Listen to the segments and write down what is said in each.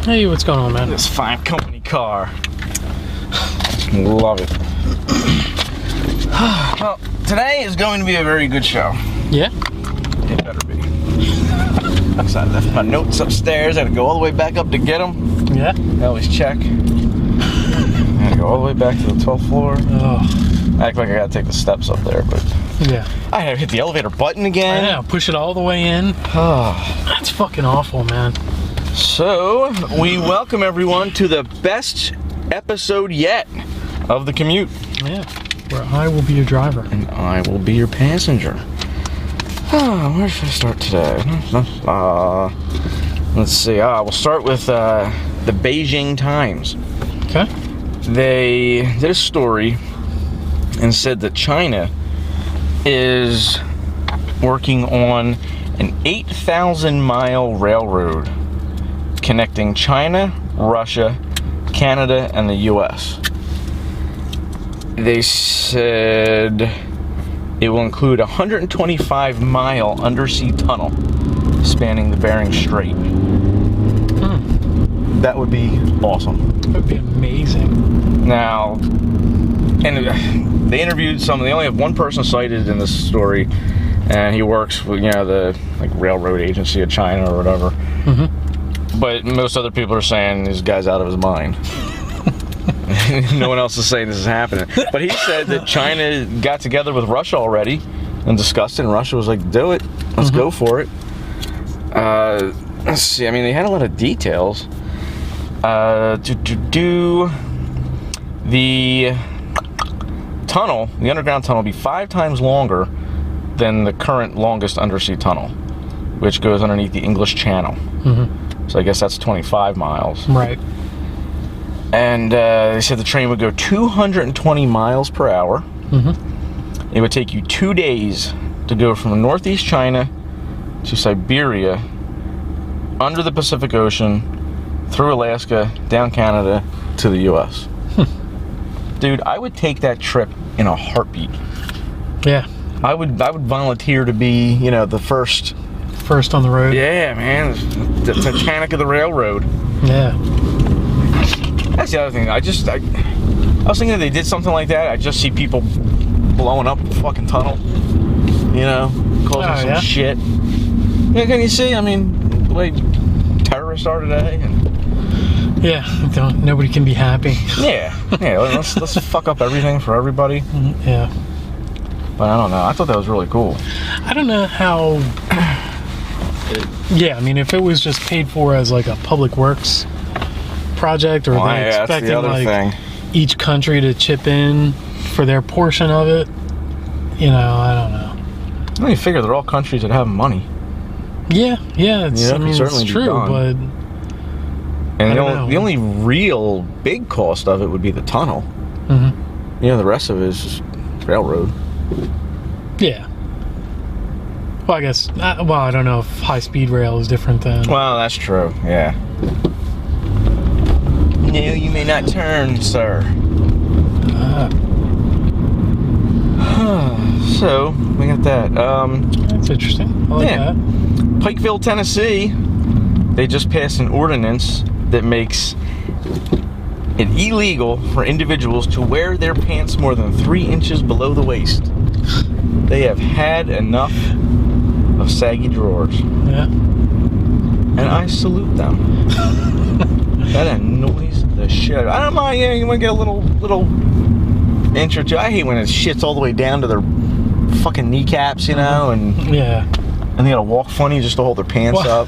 Hey, what's going on, man? This fine company car. Love it. Well, today is going to be a very good show. Yeah? It better be. So I left my notes upstairs. I had to go all the way back up to get them. Yeah? I always check. I had to go all the way back to the 12th floor. Oh. I act like I gotta take the steps up there, but Yeah. I had to hit the elevator button again. I know, push it all the way in. Oh. That's fucking awful, man. So, we welcome everyone to the best episode yet of The Commute. Yeah. Where I will be your driver. And I will be your passenger. Where should I start today? Let's see. We'll start with the Beijing Times. Okay. They did a story and said that China is working on an 8,000-mile railroad connecting China, Russia, Canada, and the U.S. They said it will include a 125-mile undersea tunnel spanning the Bering Strait. That would be awesome. That would be amazing. Now, and they interviewed they only have one person cited in this story, and he works with, the railroad agency of China or whatever. Mm-hmm. But most other people are saying this guy's out of his mind. No one else is saying this is happening. But he said that China got together with Russia already and discussed it, and Russia was like, do it. Let's go for it. Let's see. I mean, they had a lot of details. The tunnel, the underground tunnel, will be 5 times longer than the current longest undersea tunnel, which goes underneath the English Channel. Mm-hmm. So I guess that's 25 miles. Right. And they said the train would go 220 miles per hour. Mm-hmm. It would take you 2 days to go from northeast China to Siberia, under the Pacific Ocean, through Alaska, down Canada, to the U.S. Dude, I would take that trip in a heartbeat. Yeah. I would volunteer to be, the first on the road. Yeah, man. The Titanic of the railroad. Yeah. That's the other thing. I was thinking if they did something like that, I'd just see people blowing up the fucking tunnel. Causing some shit. Yeah, can you see? I mean, the way terrorists are today. Yeah, nobody can be happy. Yeah. Let's fuck up everything for everybody. Yeah. But I don't know. I thought that was really cool. I don't know how. Yeah, I mean, if it was just paid for as like a public works project, or they're expecting each country to chip in for their portion of it, I don't know. Well, you figure they're all countries that have money. Yeah, it's true, but and the only real big cost of it would be the tunnel. Mm-hmm. The rest of it is just railroad. Yeah. Well, I guess. I don't know if high-speed rail is different than. Well, that's true. Yeah. No, you may not turn, sir. So we got that. That's interesting. I like that. Pikeville, Tennessee. They just passed an ordinance that makes it illegal for individuals to wear their pants more than 3 inches below the waist. They have had enough of saggy drawers. Yeah. And I salute them. That annoys the shit. I don't mind, you want to get a little inch or two. I hate when it shits all the way down to their fucking kneecaps, and yeah. And they gotta walk funny just to hold their pants up.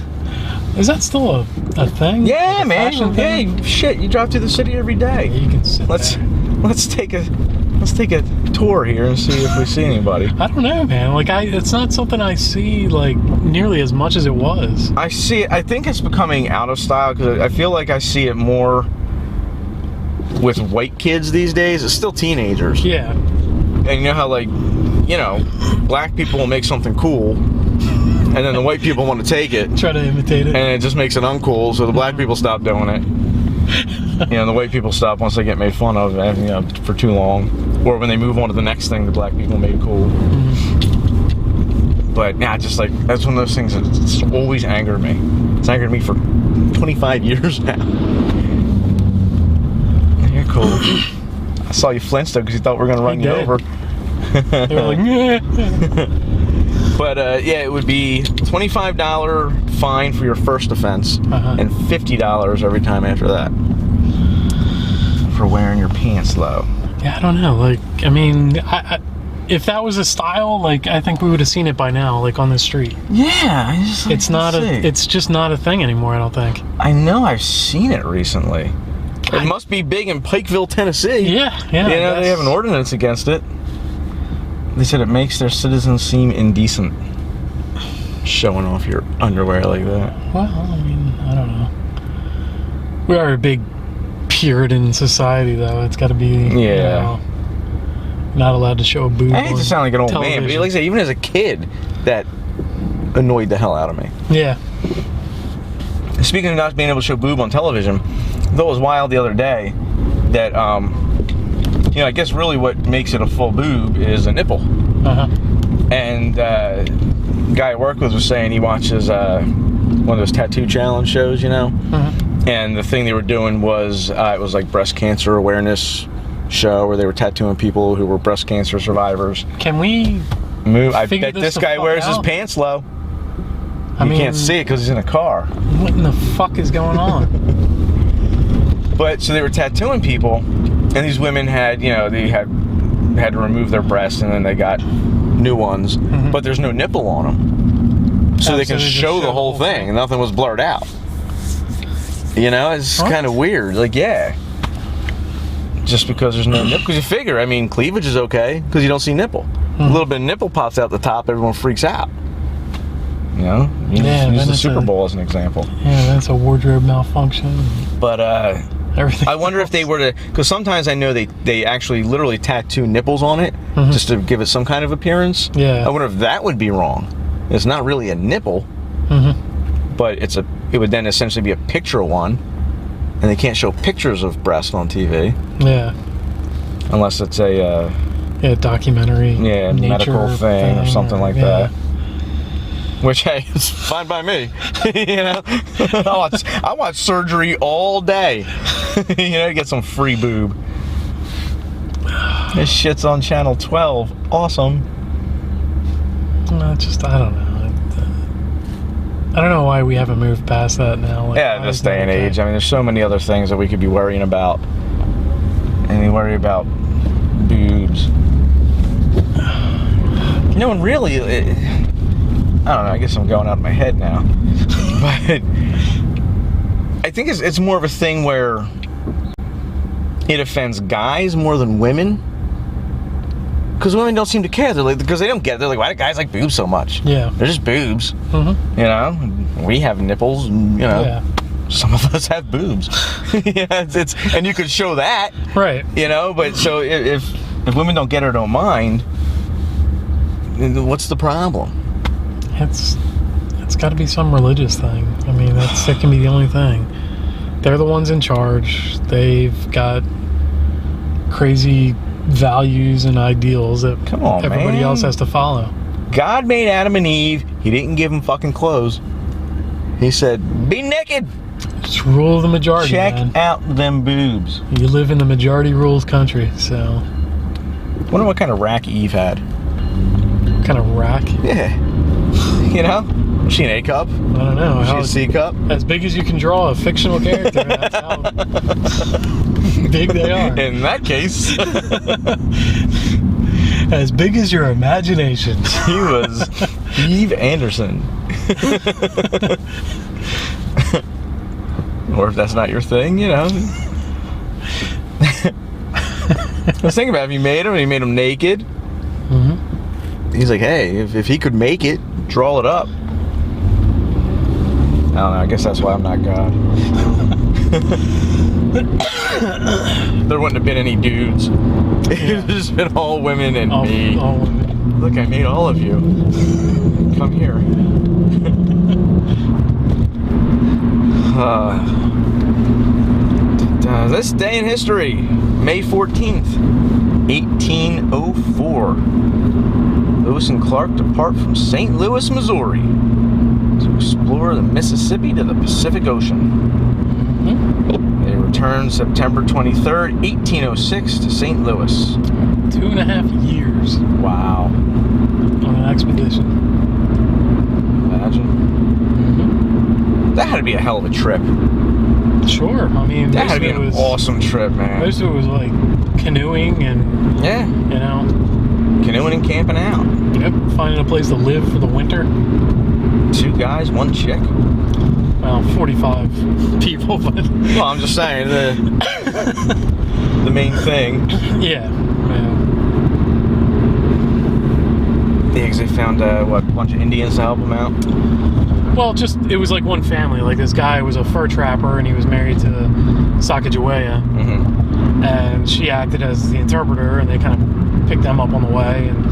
Is that still a thing? Yeah, like man. Hey, shit, you drive through the city every day. Yeah, you can sit Let's take a tour here and see if we see anybody. I don't know, man. It's not something I see nearly as much as it was. I see it. I think it's becoming out of style because I feel like I see it more with white kids these days. It's still teenagers. Yeah. And you know how black people will make something cool, and then the white people want to take it, try to imitate it, and it just makes it uncool. So the black people stop doing it. The white people stop once they get made fun of, for too long, or when they move on to the next thing the black people made cool. Mm-hmm. But yeah, just that's one of those things that's always angered me. It's angered me for 25 years now. You're cool. I saw you flinch though because you thought we were going to run you over. They were like, yeah. But yeah, it would be $25 fine for your first offense and $50 every time after that for wearing your pants low. Yeah, I don't know. Like, I mean, if that was a style, like, I think we would have seen it by now, like on the street. Yeah, it's not it's just not a thing anymore, I don't think. I know, I've seen it recently. It must be big in Pikeville, Tennessee. Yeah. You know, they have an ordinance against it. They said it makes their citizens seem indecent, showing off your underwear like that. Well, I mean, I don't know. We are a big Puritan society, though. It's got to be, you know, not allowed to show a boob. I hate to sound like an old television. man, but like I say, even as a kid, that annoyed the hell out of me. Yeah. Speaking of not being able to show boob on television, though it was wild the other day that, you know, I guess really what makes it a full boob is a nipple. And the guy I work with was saying he watches one of those tattoo challenge shows, you know? And the thing they were doing was, it was like breast cancer awareness show where they were tattooing people who were breast cancer survivors. Can we move? I bet this guy wears his pants low. You can't see it because he's in a car. What in the fuck is going on? But so they were tattooing people, and these women had, you know, they had to remove their breasts, and then they got new ones, but there's no nipple on them, so they can show the whole thing, and nothing was blurred out. You know, it's kind of weird. Like, yeah, just because there's no nipple, because you figure, I mean, cleavage is okay because you don't see nipple. A little bit of nipple pops out the top, everyone freaks out. You know, use the Super Bowl as an example. Yeah, that's a wardrobe malfunction. But everything. I wonder if they were to, because sometimes I know they actually literally tattoo nipples on it just to give it some kind of appearance. Yeah. I wonder if that would be wrong. It's not really a nipple, but it would then essentially be a picture one, and they can't show pictures of breast on TV. Yeah. Unless it's a documentary. Yeah, medical thing or something like that. Which, hey, it's fine by me. You know, I watch surgery all day. You know, to get some free boob. This shit's on channel 12. Awesome. I don't know. I don't know why we haven't moved past that now. Like, yeah, this day and age. I mean, there's so many other things that we could be worrying about. And we worry about boobs. You know, and really, I don't know, I guess I'm going out of my head now. But I think it's more of a thing where it offends guys more than women. Because women don't seem to care. They're like, because they don't get it. They're like, why do guys like boobs so much? Yeah. They're just boobs. You know? We have nipples, and, you know. Some of us have boobs. It's and you could show that. Right. You know, but so if women don't get it or don't mind, what's the problem? It's got to be some religious thing. I mean, that can be the only thing. They're the ones in charge. They've got crazy values and ideals that everybody else has to follow. God made Adam and Eve. He didn't give them fucking clothes. He said, be naked. It's rule of the majority. Check out them boobs. You live in the majority rules country, so. I wonder what kind of rack Eve had. What kind of rack? Yeah. You know? Was she an A cup? I don't know. Was she a C cup? As big as you can draw a fictional character. That's how big they are. In that case. As big as your imagination. She was Eve Anderson. Or if that's not your thing, you know. I was thinking about if you made him naked. He's like, hey, if he could make it, draw it up. I don't know, I guess that's why I'm not God. There wouldn't have been any dudes. It would just been all women and me. All women. Look, I made all of you. Come here. This day in history, May 14th, 1804. Lewis and Clark depart from St. Louis, Missouri. to explore the Mississippi to the Pacific Ocean. Mm-hmm. They returned September 23rd, 1806 to St. Louis. 2.5 years. Wow. On an expedition. Imagine. Mm-hmm. That had to be a hell of a trip. Sure. I mean, that had to be an awesome trip, man. Most of it was like canoeing and, you know. Canoeing and camping out. Yep. Finding a place to live for the winter. 2 guys, 1 chick. Well, 45 people, but... Well, I'm just saying, the main thing. Yeah. Yeah, because they found, a bunch of Indians to help them out? Well, it was like one family. Like, this guy was a fur trapper, and he was married to Sacagawea. Mm-hmm. And she acted as the interpreter, and they kind of picked them up on the way. And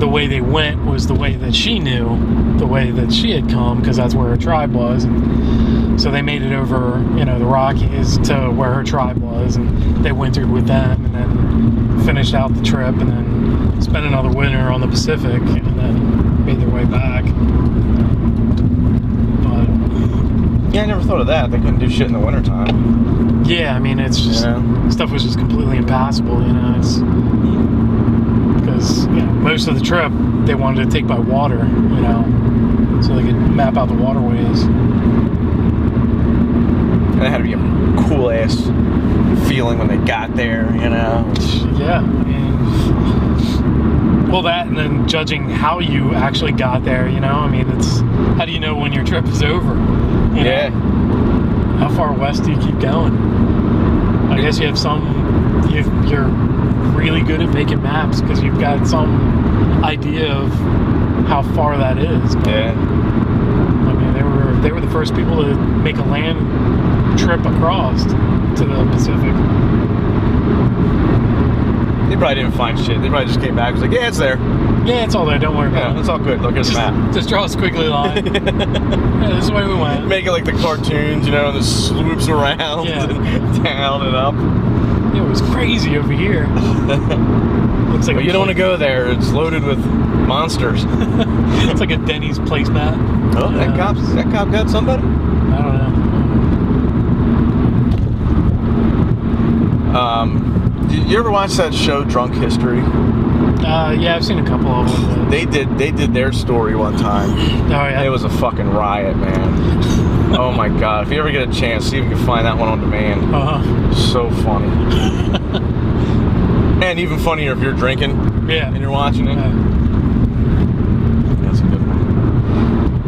the way they went was the way that she knew, the way that she had come, because that's where her tribe was. And so they made it over, the Rockies to where her tribe was, and they wintered with them, and then finished out the trip, and then spent another winter on the Pacific, and then made their way back. Yeah, I never thought of that. They couldn't do shit in the wintertime. Yeah, I mean, it's just, stuff was just completely impassable, it's, because, most of the trip, they wanted to take by water, so they could map out the waterways. And it had to be a cool-ass feeling when they got there, Yeah, well, that, and then judging how you actually got there, I mean, it's, how do you know when your trip is over? Yeah. How far west do you keep going? I guess you have you're really good at making maps because you've got some idea of how far that is. But, yeah. I mean, they were the first people to make a land trip across to the Pacific. They probably didn't find shit. They probably just came back and was like, yeah, it's there. Yeah, it's all there. Don't worry about it. It's all good. Look at the map. Just draw a squiggly line. Yeah, this is the way we went. Make it like the cartoons, and it swoops around and down and up. It was crazy over here. Looks like you don't want to go there. It's loaded with monsters. It's like a Denny's placemat. Oh, that cop got somebody? I don't know. You ever watch that show Drunk History? Yeah, I've seen a couple of them. They did their story one time. Oh yeah. It was a fucking riot, man. Oh my god! If you ever get a chance, see if you can find that one on demand. So funny. And even funnier if you're drinking. Yeah. And you're watching it. That's a good one.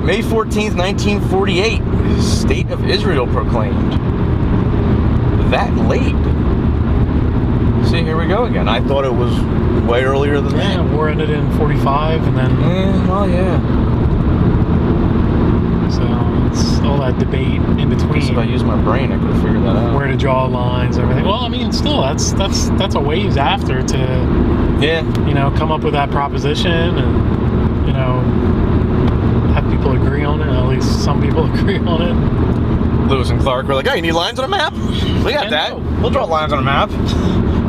May 14th, 1948, State of Israel proclaimed. That late. See, here we go again. I thought it was way earlier than that. Yeah, war ended in 45, and then... So, it's all that debate in between. If I used my brain, I could have figured that out. Where to draw lines and everything. Well, I mean, still, that's a ways after to... come up with that proposition and, have people agree on it. At least some people agree on it. Lewis and Clark were like, oh, you need lines on a map? We got that. We'll draw lines on a map.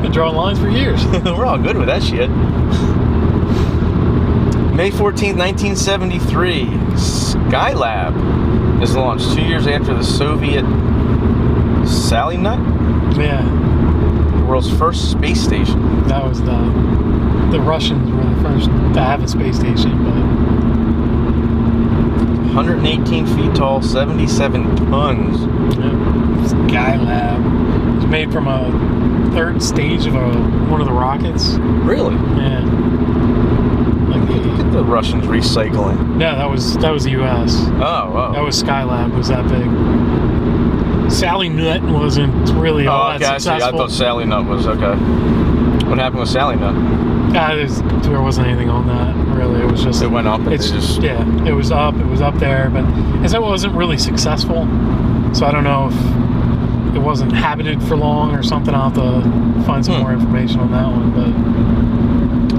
Been drawing lines for years. We're all good with that shit. May 14th, 1973, Skylab is launched 2 years after the Soviet Sally Nut? Yeah. The world's first space station. That was the Russians were the first to have a space station, but... 118 feet tall, 77 tons. Skylab. It was made from a third stage of one of the rockets. Really? Yeah. Look at the Russians recycling. Yeah, that was the U.S. Oh. That was Skylab. Was that big? Sally Nut wasn't really all that successful. I thought Sally Nut was okay. What happened with Sally Nut? There wasn't anything on that really. It was just it went up. And it was up. It was up there, but it wasn't really successful. So I don't know if it wasn't habited for long or something. I'll have to find some more information on that one. But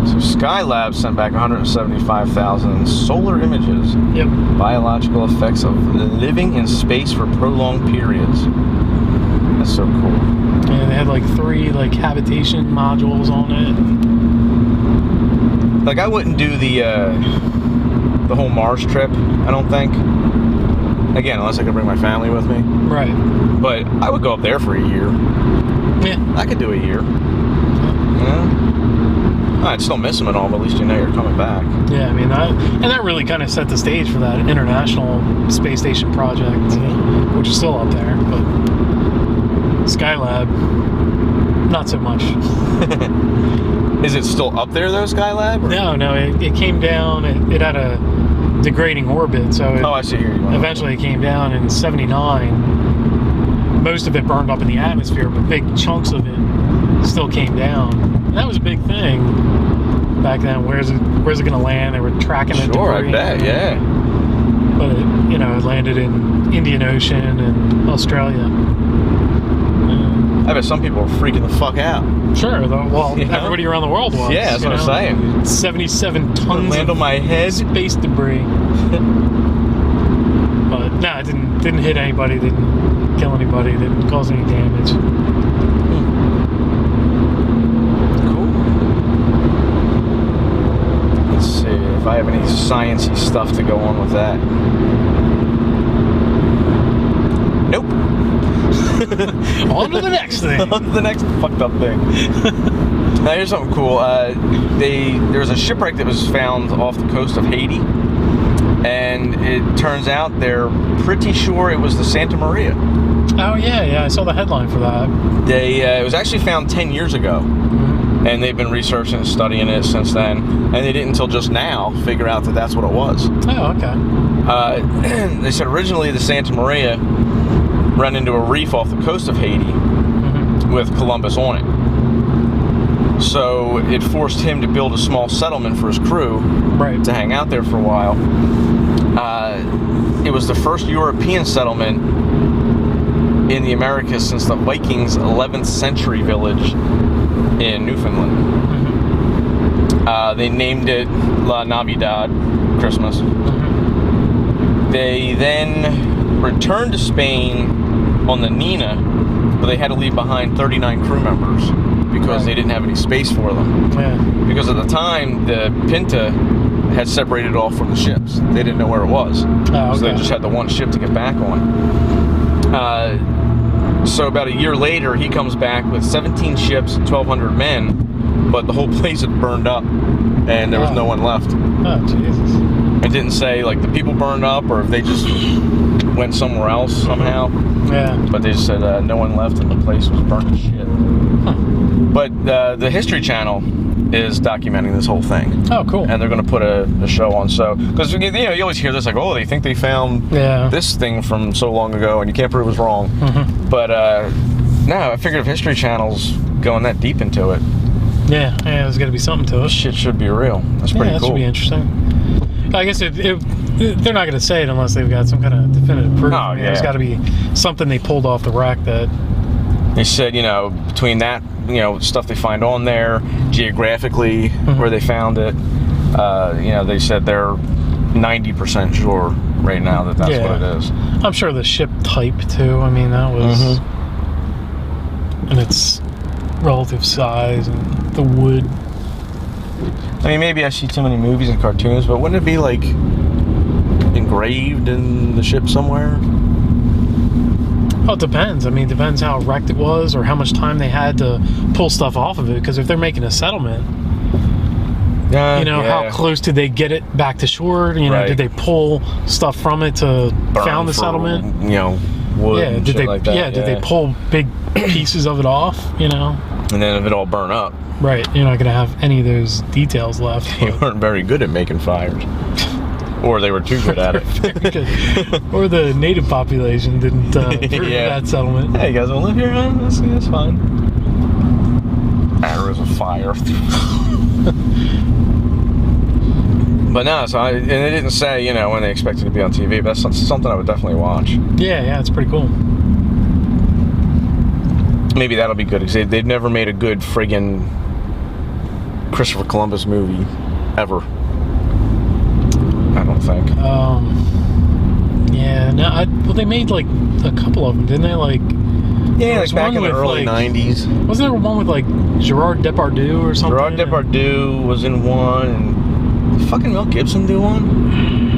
so Skylab sent back 175,000 solar images. Yep. Biological effects of living in space for prolonged periods. That's so cool. Yeah, they had like 3 habitation modules on it. Like I wouldn't do the the whole Mars trip, I don't think. Again, unless I could bring my family with me. Right. But I would go up there for a year. Yeah. I could do a year. Yeah. I'd still miss them and all, but at least you know you're coming back. Yeah, I mean, that really kind of set the stage for that International Space Station project, which is still up there, but Skylab, not so much. Is it still up there, though, Skylab? Or? No, it came down, it had a degrading orbit, so I see here. Eventually it came down in 79. Most of it burned up in the atmosphere, but big chunks of it still came down. And that was a big thing back then. Where's it going to land? They were tracking it. Sure, I bet, yeah. But it landed in Indian Ocean and Australia. I bet some people were freaking the fuck out. Sure, well, everybody around the world was. Yeah, that's what I'm saying. 77 tons land on my head. Space debris. But no, it didn't hit anybody, didn't kill anybody, didn't cause any damage. Cool. Let's see if I have any sciencey stuff to go on with that. Nope. On to the next thing. On to the next fucked up thing. Now here's something cool. There was a shipwreck that was found off the coast of Haiti, and it turns out they're pretty sure it was the Santa Maria. Oh yeah, I saw the headline for that. It was actually found 10 years ago, and they've been researching and studying it since then, and they didn't until just now figure out that that's what it was. Oh, okay. They said originally the Santa Maria ran into a reef off the coast of Haiti with Columbus on it. So it forced him to build a small settlement for his crew to hang out there for a while. It was the first European settlement in the Americas since the Vikings' 11th century village in Newfoundland. They named it La Navidad, Christmas. They then returned to Spain on the Nina, but they had to leave behind 39 crew members because they didn't have any space for them. Yeah. Because at the time, the Pinta had separated off from the ships. They didn't know where it was. So they just had the one ship to get back on. So about a year later, he comes back with 17 ships and 1,200 men, but the whole place had burned up, and there was no one left. Oh, Jesus. It didn't say, like, the people burned up or if they just went somewhere else somehow. Yeah. But they just said no one left and the place was burnt to shit. But the History Channel is documenting this whole thing. Oh, cool. And they're going to put a show on. So, because you always hear this, like, oh, they think they found this thing from so long ago and you can't prove it was wrong. But no, I figured if History Channel's going that deep into it. Yeah, there's got to be something to it. Shit should be real. That's pretty cool. That should be interesting. I guess they're not going to say it unless they've got some kind of definitive proof. There's got to be something they pulled off the rack that... They said, between that, stuff they find on there, geographically, where they found it, they said they're 90% sure right now that that's what it is. I'm sure the ship type, too. I mean, that was... And its relative size and the wood. I mean, maybe I see too many movies and cartoons, but wouldn't it be, like, engraved in the ship somewhere? Well, it depends. I mean, it depends how wrecked it was or how much time they had to pull stuff off of it. Because if they're making a settlement, how close did they get it back to shore? Did they pull stuff from it to found the settlement? Wood and shit like that. Did they pull big pieces of it off? And then if it all burn up. Right, you're not going to have any of those details left. They weren't very good at making fires. Or they were too good at it. Very good. Or the native population didn't approve of that settlement. Hey, you guys want to live here? Huh? That's fine. There was a fire. But no, and they didn't say, when they expected to be on TV, but that's something I would definitely watch. Yeah, it's pretty cool. Maybe that'll be good, because they've never made a good friggin' Christopher Columbus movie, ever. I don't think. They made, like, a couple of them, didn't they? Like... Yeah, like back in the early 90s. Wasn't there one with, like, Gerard Depardieu or something? Gerard Depardieu was in one, and did fucking Mel Gibson do one?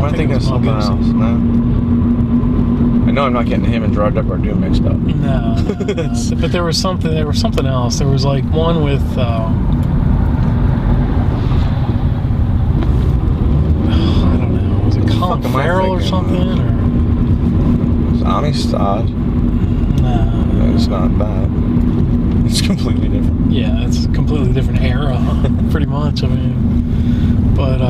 I thinking of something else? No. I know I'm not getting him and Gerard Depardieu mixed up. No. But there was something else. There was like one with I don't know, was it Colin Farrell or something? Or it's Amistad. No. It's not that. It's completely different. Yeah, it's a completely different era, pretty much. I mean, but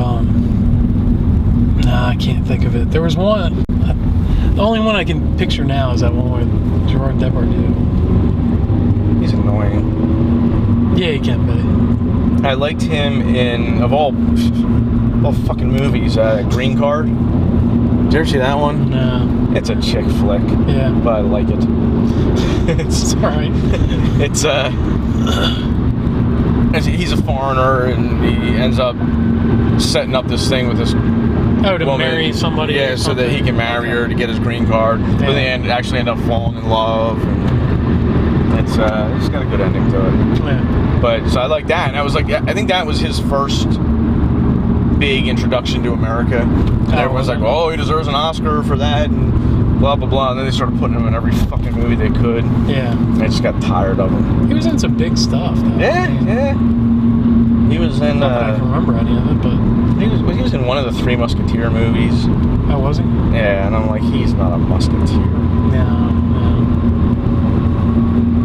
I can't think of it. There was one. The only one I can picture now is that one with Gerard Depardieu. He's annoying. Yeah, he can be. I liked him in of all fucking movies. Green Card. Did you ever see that one? No. It's a chick flick. Yeah. But I like it. It's alright. He's a foreigner and he ends up setting up this thing with this to woman. Marry somebody. Yeah, so that he can marry her to get his green card. Yeah. But they actually end up falling in love. And it's got a good ending to it. Yeah. But so I like that, and I was like, I think that was his first big introduction to America. And everyone's like, oh, he deserves an Oscar for that, and blah blah blah. And then they started putting him in every fucking movie they could. Yeah. And I just got tired of him. He was in some big stuff, though. Yeah. He was in. Not that I can remember any of it, but he was in one of the Three Musketeer movies. Oh, was he? Yeah, and I'm like, he's not a musketeer. No.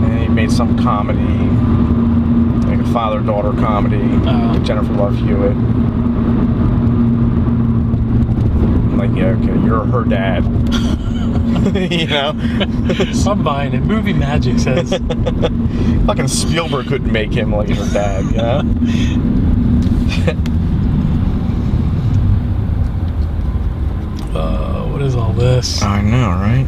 And he made some comedy, like a father-daughter comedy, with Jennifer Love Hewitt. I'm like, yeah, okay, you're her dad. You know? I'm buying it. Movie magic says. Fucking Spielberg couldn't make him like her dad, you know? What is all this? I know, right?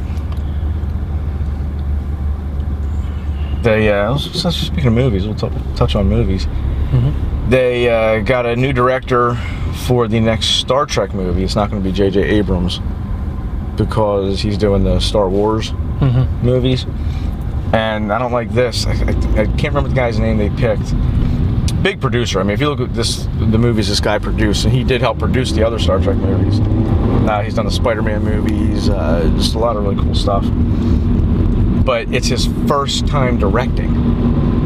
Speaking of movies, we'll touch on movies. Mm-hmm. They got a new director for the next Star Trek movie. It's not going to be J.J. Abrams because he's doing the Star Wars movies. And I don't like this. I can't remember the guy's name they picked. Big producer. I mean, if you look at the movies this guy produced, and he did help produce the other Star Trek movies. He's done the Spider-Man movies, just a lot of really cool stuff. But it's his first time directing.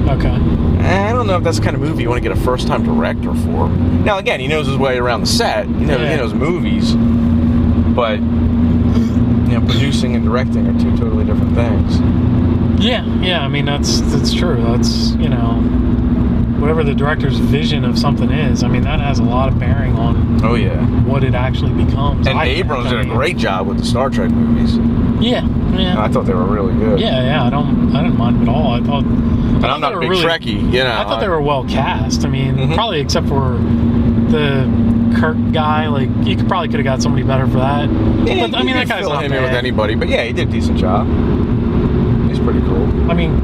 Okay. I don't know if that's the kind of movie you want to get a first-time director for. Now, again, he knows his way around the set. He knows movies. But, producing and directing are two totally different things. Yeah. I mean, that's true. That's, whatever the director's vision of something is, I mean, that has a lot of bearing on what it actually becomes. And Abrams did a great job with the Star Trek movies. Yeah. I thought they were really good. Yeah, I didn't mind them at all. And I'm not a big Trekkie, I thought they were well cast. I mean, probably except for the Kirk guy, like, you probably could have got somebody better for that. Yeah, but, I mean, that guy's not him bad. in with anybody, but yeah, he did a decent job. He's pretty cool. I mean,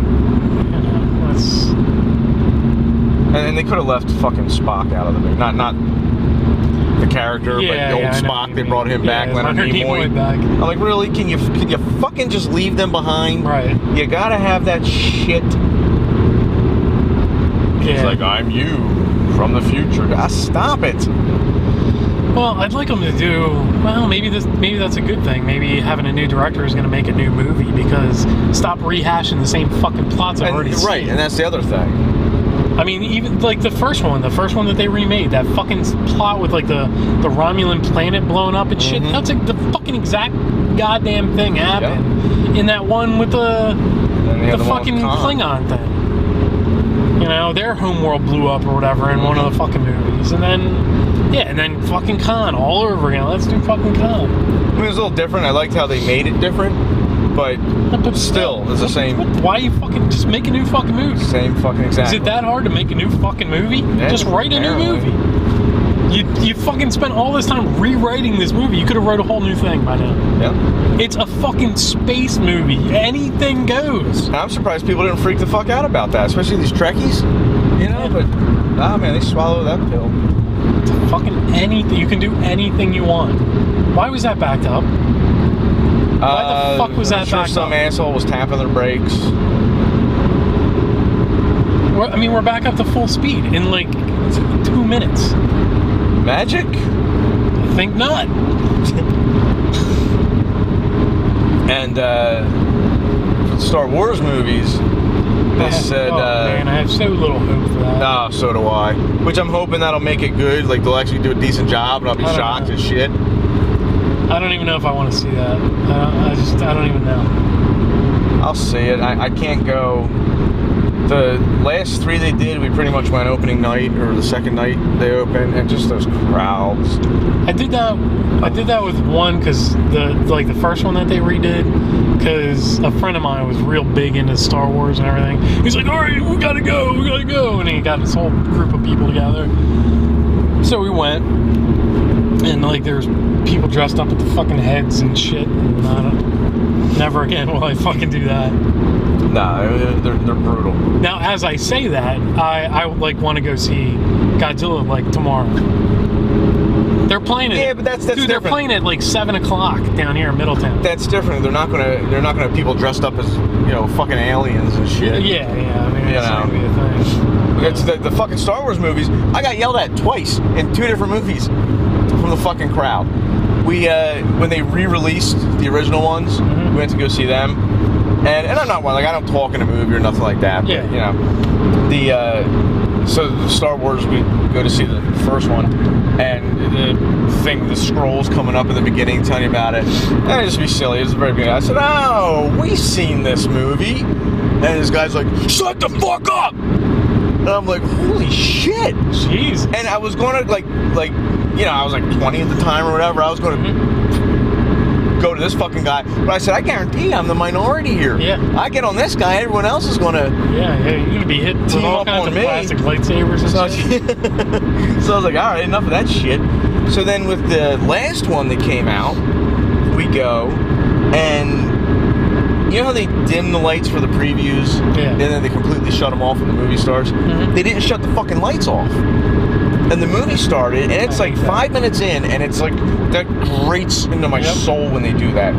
that's... And they could have left fucking Spock out of the movie. Not the character, but the old Spock. They brought him back, Leonard Nimoy. Back. I'm like, really? Can you fucking just leave them behind? Right. You gotta have that shit. He's like, I'm you from the future. Stop it. Well, I'd like them to do. Well, maybe that's a good thing. Maybe having a new director is going to make a new movie because stop rehashing the same fucking plots I've already seen. Right, and that's the other thing. I mean, even like the first one that they remade, that fucking plot with like the Romulan planet blowing up and shit. That's like the fucking exact goddamn thing happened in that one with the fucking Klingon thing. Their homeworld blew up or whatever in one of the fucking movies, and then fucking Khan all over again. Let's do fucking Khan. I mean, it was a little different. I liked how they made it different. But still, it's the same. Why you fucking just make a new fucking movie? Same fucking exactly. Is it that hard to make a new fucking movie? Yeah, just write a new movie. You fucking spent all this time rewriting this movie. You could have wrote a whole new thing by now. Yeah. It's a fucking space movie. Anything goes. I'm surprised people didn't freak the fuck out about that, especially these Trekkies. But man, they swallow that pill. It's fucking anything. You can do anything you want. Why was that backed up? Why the fuck was that backed up? Some asshole was tapping their brakes. We're back up to full speed in like 2 minutes. Magic? I think not. And for the Star Wars movies, they said... man, I have so little hope for that. No, so do I. Which I'm hoping that'll make it good. Like, they'll actually do a decent job, and I'll be shocked as shit. I don't even know if I want to see that. I don't even know. I'll see it. I can't go... The last 3 they did, we pretty much went opening night, or the second night they opened, and just those crowds. I did that with one, because the first one that they redid, because a friend of mine was real big into Star Wars and everything. He's like, all right, we gotta go, and he got this whole group of people together. So we went, and like there's people dressed up with the fucking heads and shit, and never again will I fucking do that. Nah, they're brutal. Now, as I say that, I like want to go see Godzilla like tomorrow. They're playing it. Yeah, but that's dude, different. They're playing it like 7 o'clock down here in Middletown. That's different. They're not gonna have people dressed up as fucking aliens and shit. Yeah. I mean, it's gonna be a thing. It's the fucking Star Wars movies. I got yelled at twice in 2 different movies from the fucking crowd. We when they re-released the original ones, we went to go see them. And I'm not one, like, I don't talk in a movie or nothing like that. Yeah. But, so the Star Wars, we go to see the first one, and the scrolls coming up in the beginning telling you about it. And it just be silly. It was the very beginning. I said, oh, we've seen this movie. And this guy's like, shut the fuck up! And I'm like, holy shit! Jeez. And I was going to, I was like 20 at the time or whatever. I was going to go to this fucking guy, but I said, I guarantee I'm the minority here. Yeah. I get on this guy, everyone else is gonna you're gonna be hit with all kinds of plastic lightsabers and shit. So I was like, all right, enough of that shit. So then with the last one that came out, we go, and you know how they dim the lights for the previews, and then they completely shut them off when the movie starts? They didn't shut the fucking lights off. And the movie started, and it's like 5 minutes in, and it's like, that grates into my soul when they do that.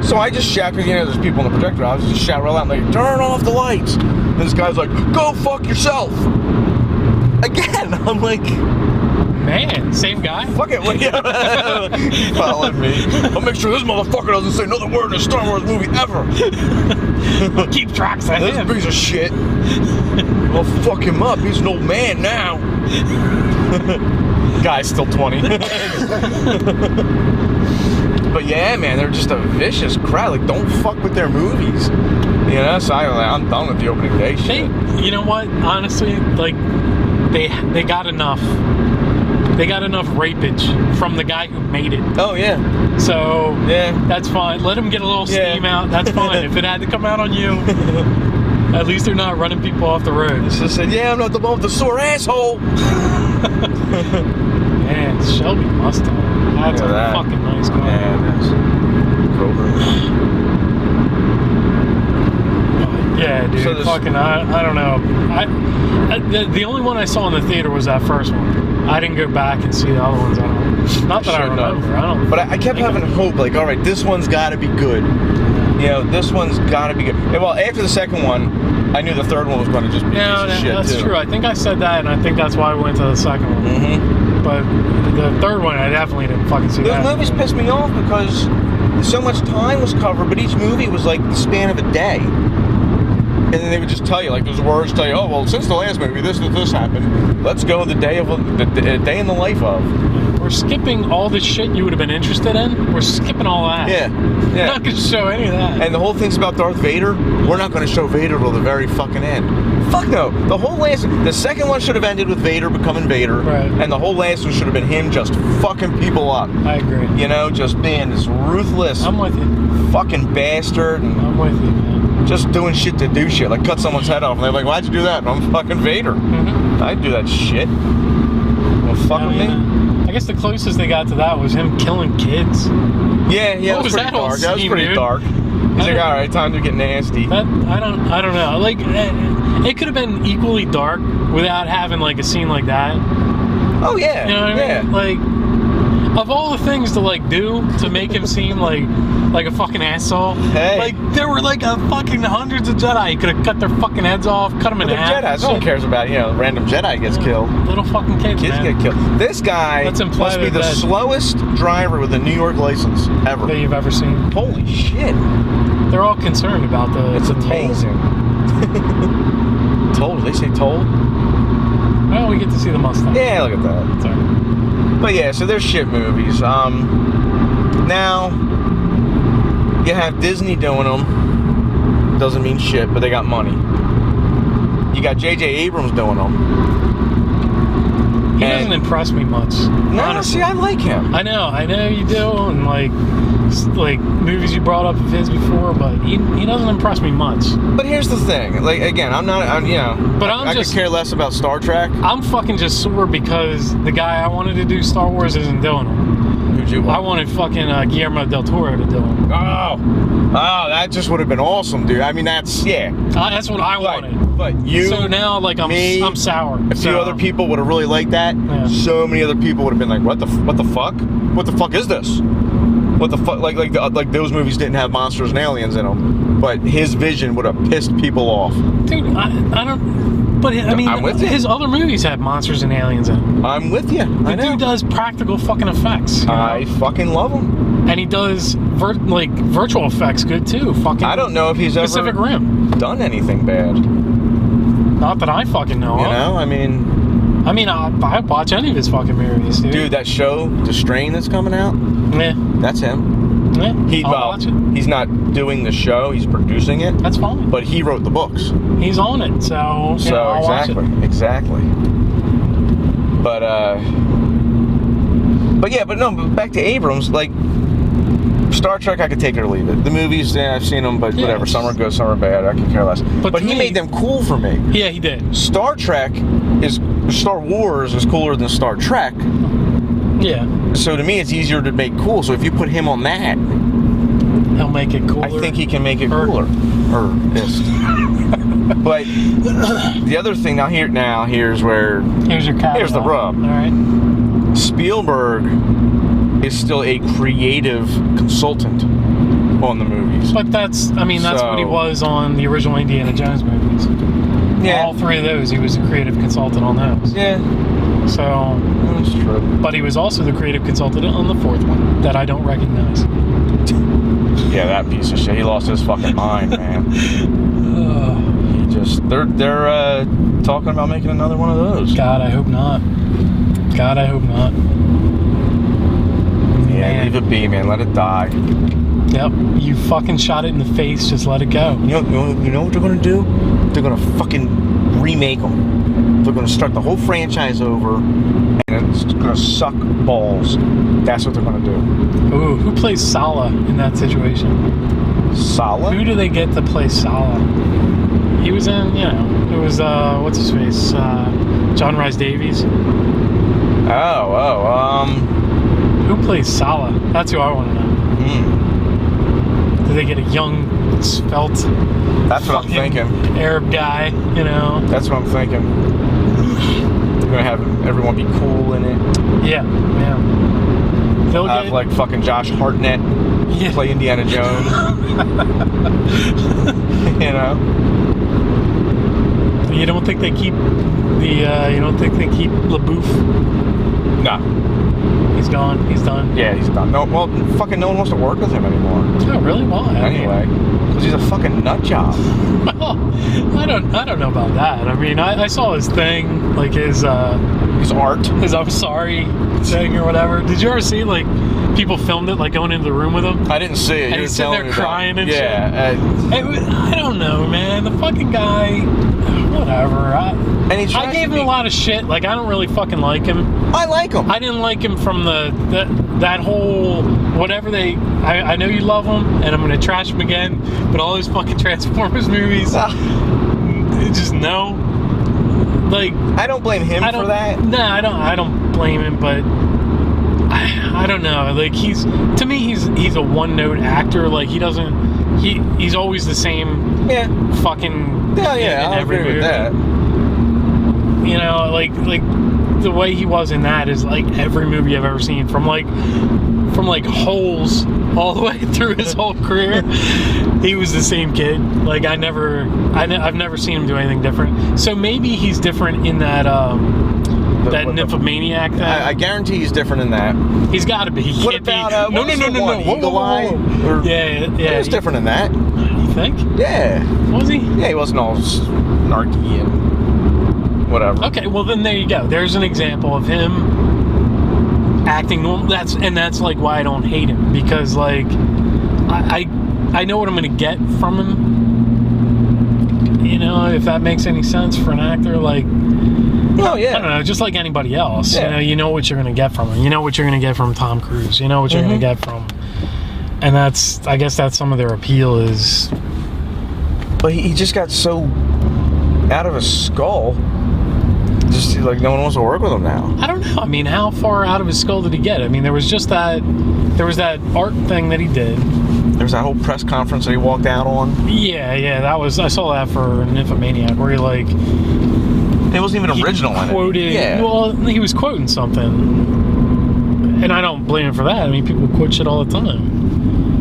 So I just shout, because there's people on the projector, I was just shout real loud, like, turn off the lights. And this guy's like, go fuck yourself. Again, I'm like... Man, same guy? Fuck it, following me. I'll make sure this motherfucker doesn't say another word in a Star Wars movie ever. We'll keep tracks of him. This piece of shit. I'll fuck him up. He's an old man now. Guy's still 20. But yeah, man, they're just a vicious crowd. Like, don't fuck with their movies. So I'm done with the opening day shit. You know what? Honestly, like, they got enough. They got enough rapage from the guy who made it. Oh, yeah. So, that's fine. Let him get a little steam out. That's fine. If it had to come out on you, at least they're not running people off the road. It's just said, I'm not the one with the sore asshole. Man, Shelby Mustang. That's a fucking nice car. Yeah, it is. Yeah, dude. So fucking, I don't know. The only one I saw in the theater was that first one. I didn't go back and see the other ones. Not that I remember. But I kept having hope, like, all right, this one's got to be good. This one's got to be good. And, well, after the second one, I knew the third one was going to just be a piece of shit, that's true. I think I said that, and I think that's why I went to the second one. But the third one, I definitely didn't fucking see that. Those movies pissed me off because so much time was covered, but each movie was like the span of a day. And then they would just tell you, like, those words tell you, oh, well, since the last movie, this happened. Let's go the day in the life of. We're skipping all the shit you would have been interested in. We're skipping all that. Yeah. We're not going to show any of that. And the whole thing's about Darth Vader. We're not going to show Vader till the very fucking end. Fuck no. The second one should have ended with Vader becoming Vader. Right. And the whole last one should have been him just fucking people up. I agree. Just being this ruthless. I'm with you. Fucking bastard. And I'm with you, man. Just doing shit to do shit. Like cut someone's head off and they're like, why'd you do that? And I'm fucking Vader. I'd do that shit. Well, fuck with me. I guess the closest they got to that was him killing kids. Yeah, it was pretty dark. That was pretty dark. He's like, all right, time to get nasty. I don't know. Like, it could have been equally dark without having like a scene like that. Oh yeah. You know what I mean? Like, Of all the things to like do to make him seem like a fucking asshole, like there were like a fucking hundreds of Jedi. He could have cut their fucking heads off, cut them in half. Jedi. No one cares about random Jedi gets killed. Little fucking kids get killed. This guy must be the slowest driver with a New York license ever that you've ever seen. Holy shit! They're all concerned about It's amazing. Toll? Did they say toll? Well, we get to see the Mustang. Yeah, look at that. Sorry. But yeah, so they're shit movies. Now you have Disney doing them. Doesn't mean shit, but they got money. You got J.J. Abrams doing them. He doesn't impress me much. No, honestly. see, I like him. I know you do, and like movies you brought up of his before, but he doesn't impress me much. But here's the thing, like again, I could care less about Star Trek. I'm fucking just sore because the guy I wanted to do Star Wars isn't doing them. Who'd you want? I wanted fucking Guillermo del Toro to do them. Oh, that just would have been awesome, dude. I mean, that's that's what I wanted. But you, so now like I'm sour. A few other people would have really liked that. Yeah. So many other people would have been like, what the fuck? What the fuck is this? What the fuck? Like those movies didn't have monsters and aliens in them, but his vision would have pissed people off. Dude, I don't. But I mean, I'm with you. His other movies had monsters and aliens in them. I'm with you. The dude does practical fucking effects. I fucking love him. And he does virtual effects good too. Fucking. I don't know if he's Pacific Rim done anything bad. Not that I fucking know of. You know, I mean, I watch any of his fucking movies, dude. Dude, that show, The Strain, that's coming out. Yeah. That's him. Yeah. I'll watch it. He's not doing the show; he's producing it. That's fine. But he wrote the books. He's on it, so I'll exactly, watch it. Exactly. But back to Abrams, like. Star Trek, I could take it or leave it. The movies, I've seen them, but whatever. Some are good, some are bad. I can care less. But he made them cool for me. Yeah, he did. Star Wars is cooler than Star Trek. Yeah. So to me, it's easier to make cool. So if you put him on that, he'll make it cooler. I think he can make it cooler. But the other thing here's where here's the rub. All right. Spielberg is still a creative consultant on the movies. But that's what he was on the original Indiana Jones movies. Yeah. All three of those, he was a creative consultant on those. Yeah. So. That's true. But he was also the creative consultant on the fourth one that I don't recognize. Yeah, that piece of shit. He lost his fucking mind, man. They're talking about making another one of those. God, I hope not. Yeah, leave it be, man. Let it die. Yep. You fucking shot it in the face. Just let it go. You know what they're going to do? They're going to fucking remake them. They're going to start the whole franchise over, and it's going to suck balls. That's what they're going to do. Ooh, who plays Sala in that situation? Sala? Who do they get to play Sala? He was in, it was, what's his face? John Rhys Davies. Who plays Sala? That's who I want to know. Do they get a young, svelte, that's what I'm thinking, Arab guy, That's what I'm thinking. You're going to have everyone be cool in it. Yeah. They'll have like fucking Josh Hartnett play Indiana Jones. You don't think they keep LeBeouf? No. He's gone. He's done. Yeah, he's done. No one wants to work with him anymore. Oh, really? Why? Anyway, because he's a fucking nut job. Well, I don't know about that. I mean, I saw his thing, like his art, his I'm sorry thing or whatever. Did you ever see like people filmed it, like going into the room with him? I didn't see it. And he's sitting there crying and shit. Yeah. I don't know, man. The fucking guy. Whatever. I gave him a lot of shit. Like, I don't really fucking like him. I like him. I didn't like him from that whole whatever they. I know you love him, and I'm gonna trash him again. But all those fucking Transformers movies, just no. Like, I don't blame him for that. No, I don't blame him, but I don't know. Like, he's a one-note actor. Like, he's always the same. Yeah. Fucking. Yeah. I agree with that. Like the way he was in that is like every movie I've ever seen, from Holes all the way through his whole career. He was the same kid. Like I've never seen him do anything different. So maybe he's different in that nymphomaniac thing. I guarantee he's different in that. He's got to be. He can't be. No. Eagle Eye. Yeah. He was different in that. You think? Yeah. Was he? Yeah, he wasn't all snarky and whatever. Okay, well then there you go. There's an example of him acting normal. That's like why I don't hate him, because like I know what I'm gonna get from him. You know, if that makes any sense for an actor, like. Oh yeah. I don't know, just like anybody else. Yeah. You know what you're gonna get from him. You know what you're gonna get from Tom Cruise. You know what you're gonna get from. And I guess that's some of their appeal is. But he just got so out of his skull. Just like no one wants to work with him now. I don't know. I mean, how far out of his skull did he get? I mean, there was that art thing that he did. There was that whole press conference that he walked out on. Yeah, I saw that for Nymphomaniac, where he like. It wasn't even original in it. Yeah. Well, he was quoting something, and I don't blame him for that. I mean, people quote shit all the time.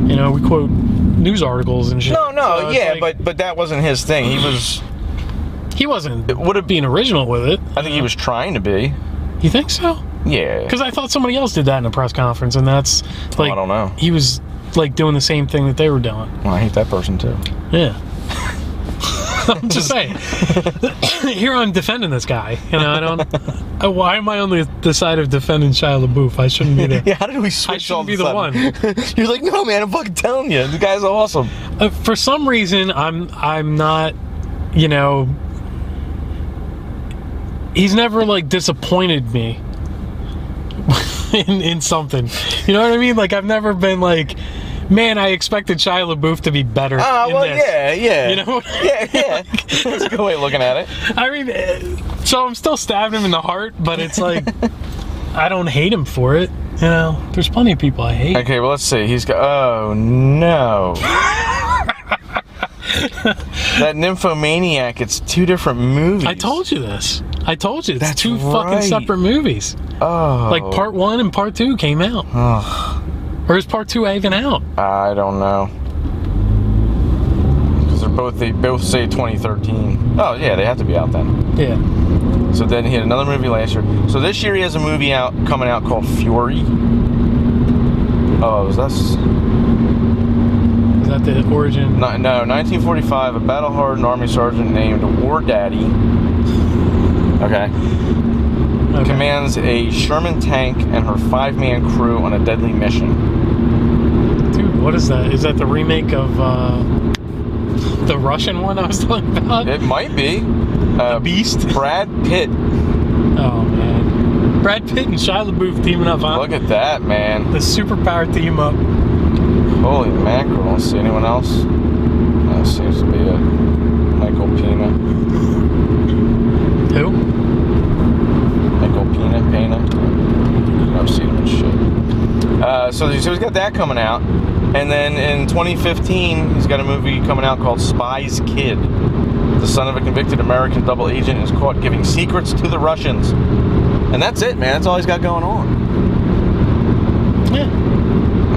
You know, we quote news articles and shit. No, so yeah, like, but that wasn't his thing. He wasn't. Would it be an original with it? I think he was trying to be. You think so? Yeah. Because I thought somebody else did that in a press conference, and that's like I don't know. He was like doing the same thing that they were doing. Well, I hate that person too. Yeah. I'm just saying. Here I'm defending this guy. You know, I don't. Why am I on the side of defending Shia LaBeouf? I shouldn't be there. Yeah, how did we switch? I shouldn't be the one. You're like, no, man. I'm fucking telling you, the guy's awesome. For some reason, I'm not. You know, he's never like disappointed me in something. You know what I mean? Like I've never been like. Man, I expected Shia LaBeouf to be better. Oh, well, this. Yeah. You know? Yeah. That's a good way of looking at it. I mean, so I'm still stabbing him in the heart, but it's like, I don't hate him for it. You know, there's plenty of people I hate. Okay, well, let's see. He's got, oh, no. That Nymphomaniac, it's two different movies. I told you this. It's That's two right. fucking separate movies. Oh. Like part 1 and part 2 came out. Oh. Or is part 2 even out? I don't know. Because they both say 2013. Oh, yeah, they have to be out then. Yeah. So then he had another movie last year. So this year he has a movie coming out called Fury. Oh, is that the origin? No, 1945, a battle-hardened Army sergeant named War Daddy. Okay. Commands a Sherman tank and her 5-man crew on a deadly mission. Dude, what is that? Is that the remake of the Russian one I was talking about? It might be. Beast? Brad Pitt. Oh, man. Brad Pitt and Shia LaBeouf teaming up, huh? Look at that, man. The superpower team up. Holy mackerel. Let's see, anyone else? That seems to be it. Michael Pena. Who? Michael Pena. I've seen him and shit. So he's got that coming out. And then in 2015, he's got a movie coming out called Spy's Kid. The son of a convicted American double agent is caught giving secrets to the Russians. And that's it, man. That's all he's got going on. Yeah.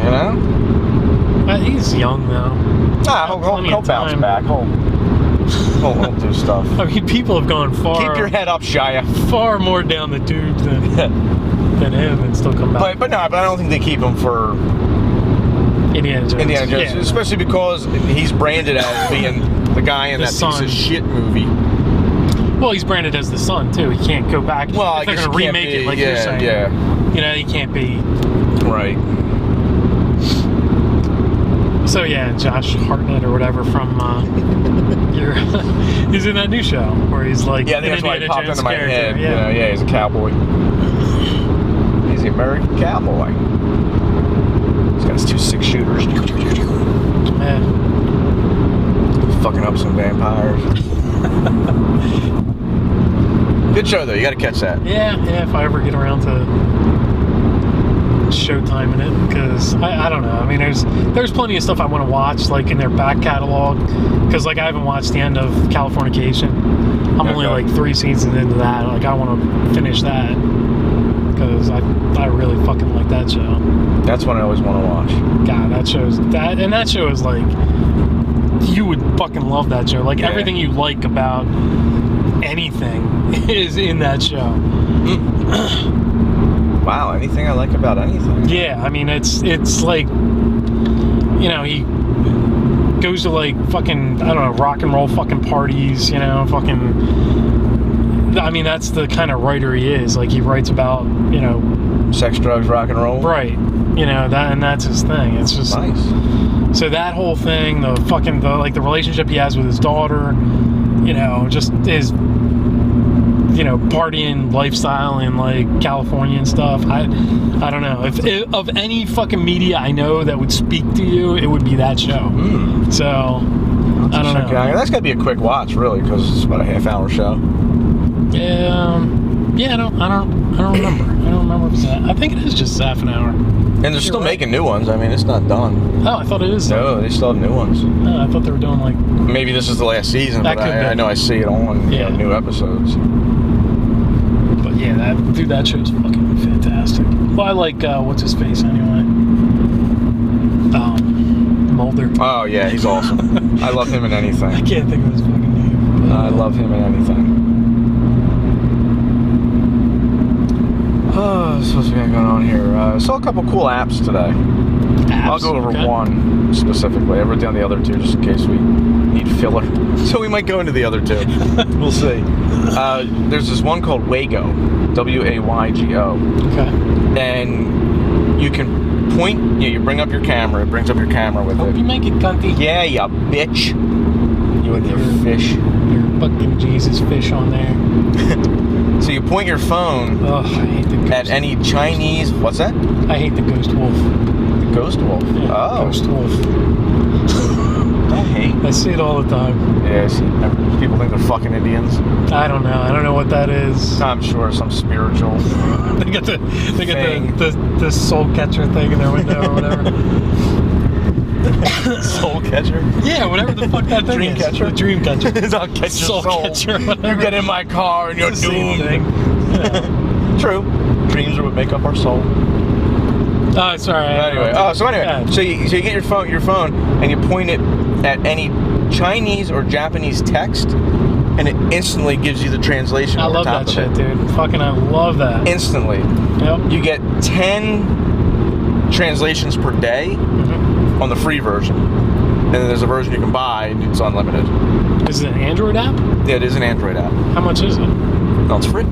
You know? He's young, though. He'll bounce back. He'll do stuff. I mean, people have gone far. Keep your head up, Shia. Far more down the tube than him, and still come back. But I don't think they keep him for Indiana Jones. Yeah. Especially because he's branded as being the guy in that piece of shit movie. Well, he's branded as the son too. He can't go back. Well, if they're going to remake it, like you're saying. Yeah. You know, he can't be. Right. So yeah, Josh Hartnett or whatever from he's in that new show where he's like I think that's why he popped into my head. Yeah. Yeah, he's a cowboy. He's the American cowboy. He's got his 2 6-shooters. Yeah. Fucking up some vampires. Good show though. You got to catch that. Yeah. If I ever get around to Showtime in it, because I don't know. I mean, there's plenty of stuff I want to watch, like in their back catalog, because like I haven't watched the end of Californication. I'm only like 3 seasons into that. Like I want to finish that. because I really fucking like that show. That's one I always want to watch. God, that show is like, you would fucking love that show. Like, everything you like about anything is in that show. Wow, anything I like about anything. Yeah, I mean, it's like, you know, he goes to like fucking, I don't know, rock and roll fucking parties, you know, fucking, I mean, that's the kind of writer he is. Like, he writes about, you know, sex, drugs, rock and roll. Right. You know, and that's his thing. It's just nice. So that whole thing, the relationship he has with his daughter, you know, just his, you know, partying lifestyle in like California and stuff. I don't know. If of any fucking media I know that would speak to you, it would be that show. So I don't know. That's gotta be a quick watch, really, because it's about a half-hour show. Yeah. I don't remember. I don't remember if it's I think it is just half an hour. And they're still making new ones. I mean, it's not done. Oh, I thought it is. No, they still have new ones. Oh, I thought they were doing like. Maybe this is the last season, but I know I see it on new episodes. But yeah, that show's fucking fantastic. Well, I like what's his face anyway. Mulder. Oh yeah, he's awesome. I love him in anything. I can't think of his fucking name. I love him in anything. So what's going on here? I saw a couple cool apps today. I'll go over one specifically. I wrote down the other two just in case we need filler. So we might go into the other two. We'll see. There's this one called Waygo. W-A-Y-G-O. Okay. And you can point, you bring up your camera. It brings up your camera with Hope it. you make it, cunty. Yeah, you bitch. You and your fish. Your fucking Jesus fish on there. So you point your phone at any Chinese... What's that? I hate the ghost wolf. The ghost wolf? Yeah, oh. Ghost wolf. I hate. I see it all the time. Yeah, I see. People think they're fucking Indians. I don't know. I don't know what that is. I'm sure some spiritual. They got the soul catcher thing in their window or whatever. Soul catcher? Yeah, whatever the fuck that thing dream is. Catcher? The dream catcher. I'll catch soul your soul. Catcher, you get in my car and you're doomed. Yeah. True. Dreams are what make up our soul. Oh, sorry. Anyway, so you get your phone and you point it at any Chinese or Japanese text, and it instantly gives you the translation. I love that shit, dude. Fucking, I love that. Instantly. Yep. You get 10 translations per day on the free version, and then there's a version you can buy, and it's unlimited. Is it an Android app? Yeah, it is an Android app. How much is it? No, it's free.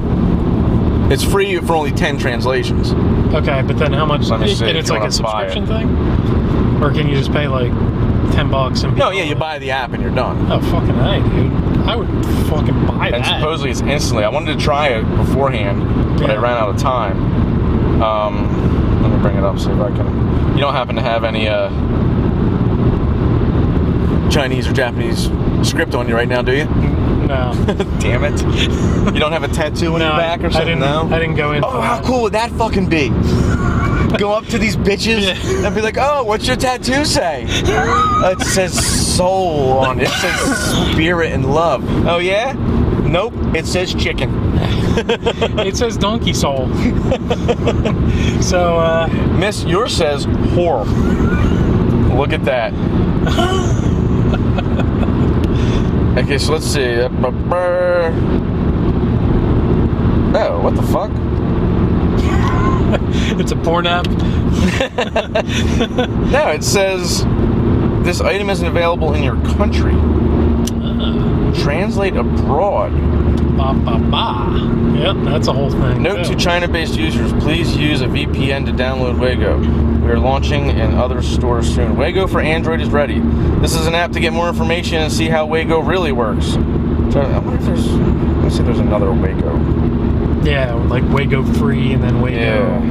It's free for only 10 translations. Okay, but then how much? Let me see And it's like a subscription thing? Or can you just pay like $10 and... No, yeah, you buy the app and you're done. Oh, fucking hey, dude. I would fucking buy that. And supposedly it's instantly. I wanted to try it beforehand, but I ran out of time. Let me bring it up, see if I can... You don't happen to have any Chinese or Japanese script on you right now, do you? No. Damn it. You don't have a tattoo on your back or something? I didn't go in. Oh, how cool would that fucking be? Go up to these bitches and be like, oh, what's your tattoo say? It says soul on it. It says spirit and love. Oh, yeah? Nope. It says chicken. It says donkey soul. So, Miss, yours says whore. Look at that. Okay, so let's see. Oh, what the fuck? It's a porn app? No, it says this item isn't available in your country. Translate abroad. Yep, that's a whole thing. Note to China-based users, please use a VPN to download Waygo. We are launching in other stores soon. Waygo for Android is ready. This is an app to get more information and see how Waygo really works. So I wonder if there's... Let's see if there's another Waygo. Yeah, like Waygo Free and then Waygo. Yeah.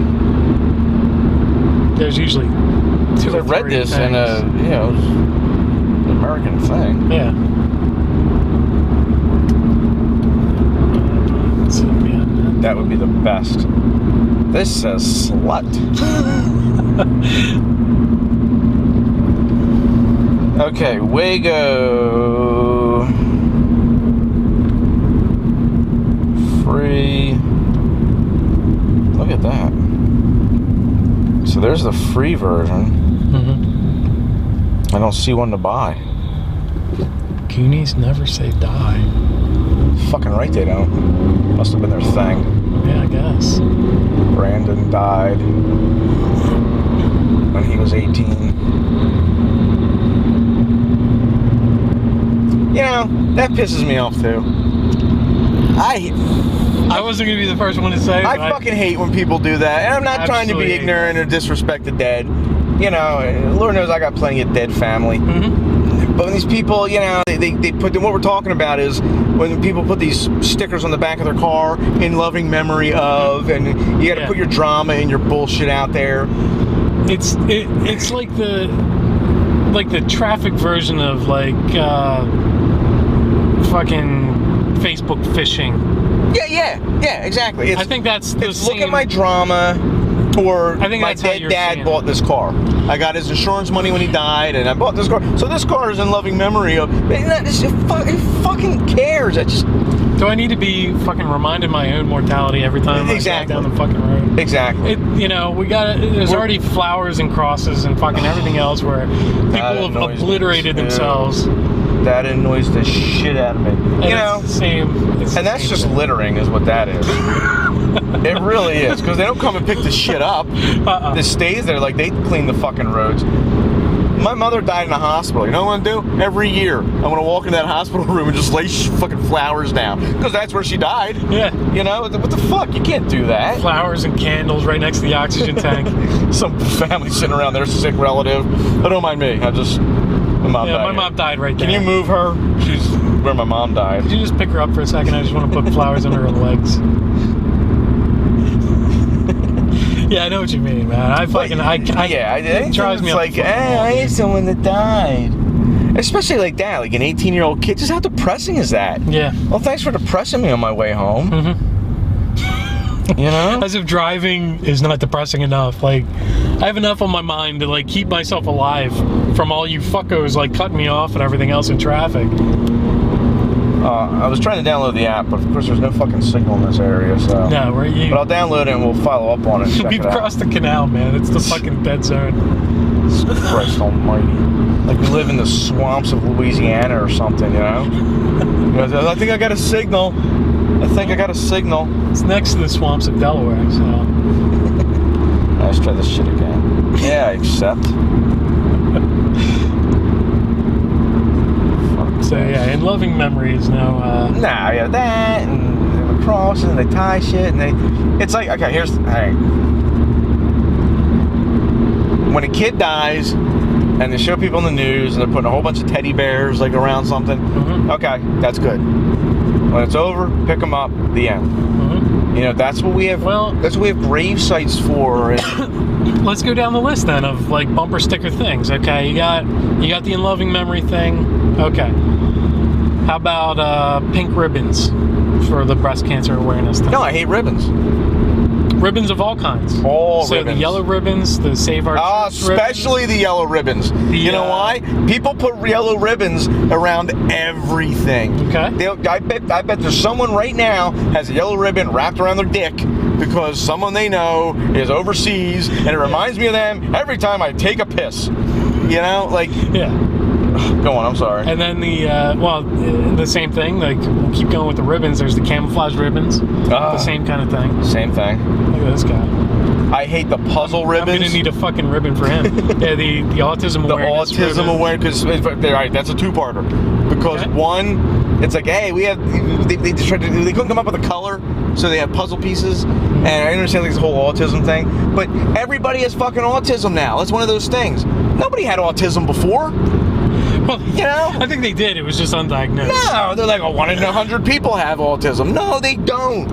There's usually two or I read three this things. in a, you know, an American thing. Yeah. That would be the best. This says slut. Okay, Waygo. Free. Look at that. there's the free version. Mm-hmm. I don't see one to buy. Goonies never say die. Fucking right they don't. Must have been their thing. Yeah, I guess. Brandon died when he was 18. You know, that pisses me off too. I wasn't going to be the first one to say it. I fucking hate when people do that. And I'm not trying to be ignorant or disrespect the dead. You know, Lord knows I got plenty of dead family. Mm-hmm. But when these people, you know, they put, what we're talking about is when people put these stickers on the back of their car in loving memory of, and you got to put your drama and your bullshit out there. It's like the traffic version of like fucking Facebook phishing. Yeah, exactly. I think that's the same. Look at my drama, or I think my dead dad bought this car. I got his insurance money when he died, and I bought this car. So this car is in loving memory of. Who fucking cares? Do I need to be fucking reminded my own mortality every time I drive down the fucking road? Exactly. There's already flowers and crosses and fucking everything else where people have obliterated themselves. That annoys the shit out of me. And you know, and that's just littering, is what that is. It really is, because they don't come and pick the shit up. This stays there like they clean the fucking roads. My mother died in a hospital. You know what I'm gonna do? Every year, I'm gonna walk into that hospital room and just lay fucking flowers down, because that's where she died. Yeah. You know, what the fuck? You can't do that. Flowers and candles right next to the oxygen tank. Some family sitting around there, sick relative. But don't mind me. My mom died right there. Can you move her? She's where my mom died. Could you just pick her up for a second? I just want to put flowers under her legs. Yeah, I know what you mean, man. It drives me up. Like, I had someone that died. Especially like that, like an 18-year-old kid. Just how depressing is that? Yeah. Well, thanks for depressing me on my way home. Mm-hmm. You know? As if driving is not depressing enough. Like, I have enough on my mind to like keep myself alive from all you fuckos like cutting me off and everything else in traffic. I was trying to download the app, but of course there's no fucking signal in this area, so. No, But I'll download it and we'll follow up on it. We've crossed the canal, man. It's the fucking dead zone. Christ almighty. Like we live in the swamps of Louisiana or something, you know? I think I got a signal. It's next to the swamps of Delaware, so. Let's try this shit again. Yeah, I accept. So yeah, in loving memories now. That and the cross and they tie shit and it's like, okay, when a kid dies and they show people in the news and they're putting a whole bunch of teddy bears like around something, okay, that's good. When it's over, pick them up, the end. You know, that's what we have. That's what we have grave sites for. Let's go down the list then of like bumper sticker things. Okay, you got the in loving memory thing. Okay, how about pink ribbons for the breast cancer awareness thing? No, I hate ribbons. Ribbons of all kinds. All so ribbons. The yellow ribbons, the Save Our Troops especially ribbons. The yellow ribbons. You know why? People put yellow ribbons around everything. Okay. I bet there's someone right now has a yellow ribbon wrapped around their dick because someone they know is overseas, and it reminds me of them every time I take a piss. You know, like. Yeah. Go on, I'm sorry. And then the same thing, like, we'll keep going with the ribbons. There's the camouflage ribbons. The same kind of thing. Same thing. Look at this guy. I hate the puzzle ribbons. I'm going to need a fucking ribbon for him. Yeah, the autism awareness. The autism awareness, because, right, that's a two-parter. Because one, it's like, hey, they couldn't come up with a color, so they have puzzle pieces. And I understand like this whole autism thing, but everybody has fucking autism now. That's one of those things. Nobody had autism before. Well, you know, I think they did. It was just undiagnosed. No, they're like, 1 in 100 people have autism. No, they don't.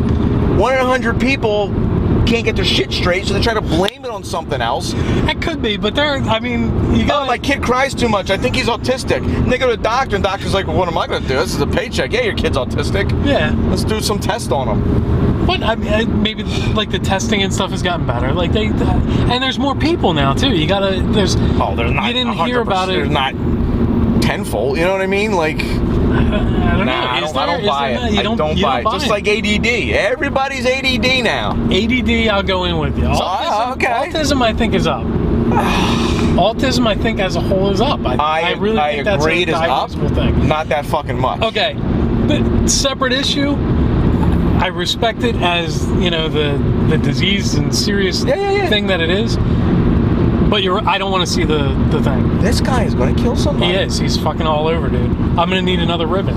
1 in 100 people can't get their shit straight, so they try to blame it on something else. That could be, but you got. Oh, my kid cries too much. I think he's autistic. And they go to the doctor, and the doctor's like, well, what am I going to do? This is a paycheck. Yeah, your kid's autistic. Yeah. Let's do some test on him. But I mean, maybe like the testing and stuff has gotten better. Like and there's more people now too. You gotta. There's not. You didn't 100%. Hear about it. There's not tenfold. You know what I mean? Like. don't know. I don't buy it. I don't buy it. Just like ADD. Everybody's ADD now. ADD, I'll go in with you. Autism, I think, is up. Autism, I think, as a whole is up. I really think that's a diagnosable thing. Not that fucking much. Okay, but separate issue. I respect it as, the disease and serious thing that it is. But I don't want to see the thing. This guy is going to kill somebody. He is. He's fucking all over, dude. I'm going to need another ribbon.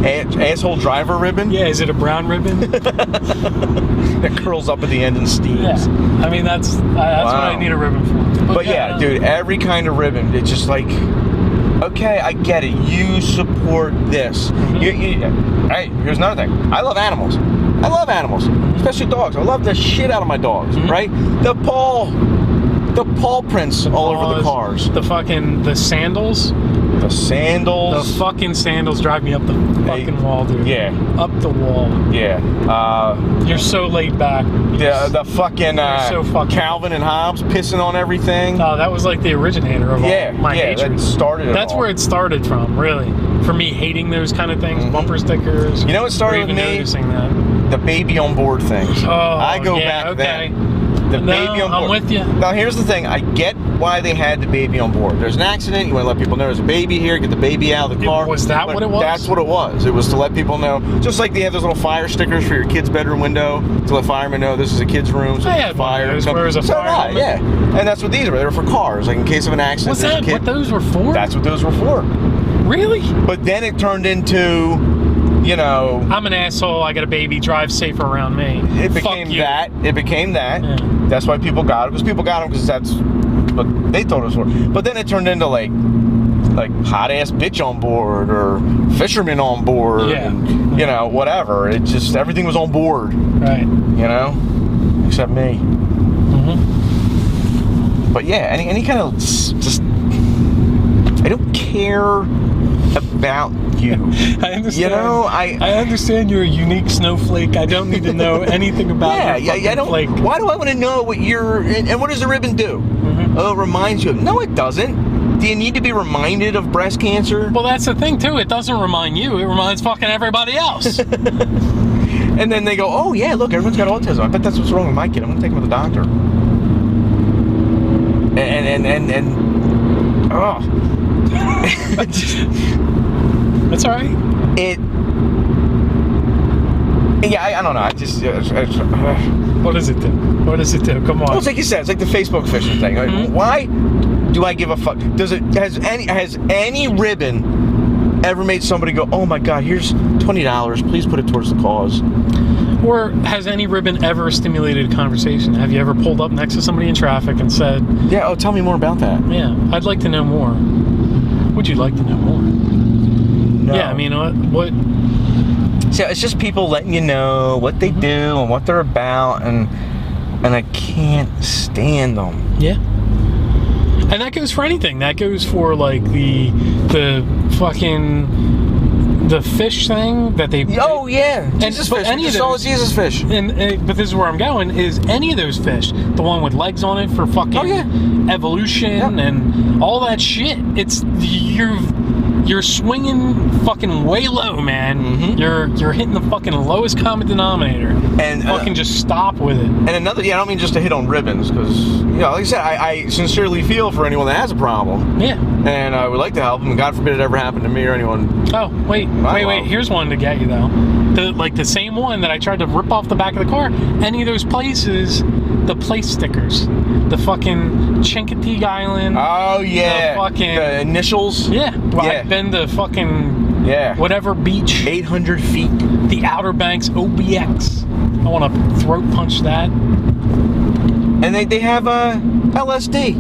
Asshole driver ribbon? Yeah, is it a brown ribbon? That curls up at the end and steams. Yeah. I mean, that's what I need a ribbon for. But yeah, dude, every kind of ribbon, it's just like, okay, I get it. You support this. Mm-hmm. Hey, here's another thing. I love animals. Especially dogs. I love the shit out of my dogs, right? The paw prints all over the cars. The sandals. The sandals. The fucking sandals drive me up the fucking wall, dude. Yeah. Up the wall. Yeah. You're so laid back. The fucking Calvin and Hobbes pissing on everything. Oh, that was like the originator of all my hatred. That started it. That's where it started from, really. For me hating those kind of things, bumper stickers. You know what started with me? Noticing that. The baby on board things. Oh, I go back then. The baby on board. I'm with you. Now, here's the thing. I get why they had the baby on board. There's an accident. You want to let people know there's a baby here. Get the baby out of the car. Was that what it was? That's what it was. It was to let people know. Just like they have those little fire stickers for your kid's bedroom window to let firemen know this is a kid's room. So I had fire. Where was a fire. Yeah. And that's what these were. They were for cars. Like in case of an accident. Was that what those were for? That's what those were for. Really? But then it turned into... I'm an asshole. I got a baby. Drive safer around me. It became that. Yeah. That's why people got it. Because people got them because that's what they thought it was for. But then it turned into like hot ass bitch on board or fisherman on board. Yeah. And, whatever. It just everything was on board. Right. Except me. Mm-hmm. But yeah, any kind of just I don't care about you. I understand. I understand you're a unique snowflake. I don't need to know anything about you. I don't. Flake. Why do I want to know what and what does the ribbon do? Mm-hmm. Oh, it reminds you of. No, it doesn't. Do you need to be reminded of breast cancer? Well, that's the thing too. It doesn't remind you. It reminds fucking everybody else. And then they go, oh yeah, look, everyone's got autism. I bet that's what's wrong with my kid. I'm gonna take him to the doctor. And oh. That's all right. I don't know. I just. What does it do? What does it do? Come on. Well, it's like you said. It's like the Facebook phishing thing. Like, why do I give a fuck? Has any ribbon ever made somebody go, oh my God, here's $20. Please put it towards the cause? Or has any ribbon ever stimulated a conversation? Have you ever pulled up next to somebody in traffic and said, yeah, tell me more about that. Yeah, I'd like to know more. Would you like to know more? No. Yeah, I mean, what? So it's just people letting you know what they do and what they're about, and I can't stand them. Yeah. And that goes for anything. That goes for like the fucking the fish thing that they. Oh yeah, Jesus fish. Any of those, Jesus fish. But this is where I'm going. Is any of those fish the one with legs on it for fucking evolution and all that shit? It's you're swinging fucking way low, man. Mm-hmm. You're hitting the fucking lowest common denominator. And fucking just stop with it. And another, I don't mean just to hit on ribbons, because like I said, I sincerely feel for anyone that has a problem. Yeah. And I would like to help them. And God forbid it ever happened to me or anyone. Oh wait. Here's one to get you though. The same one that I tried to rip off the back of the car. Any of those places, the place stickers, the fucking Chincoteague Island. Oh yeah. The fucking the initials. Yeah. Well, I've been to fucking whatever beach. 800 feet. The Outer Banks OBX. I want to throat punch that. And they have LSD.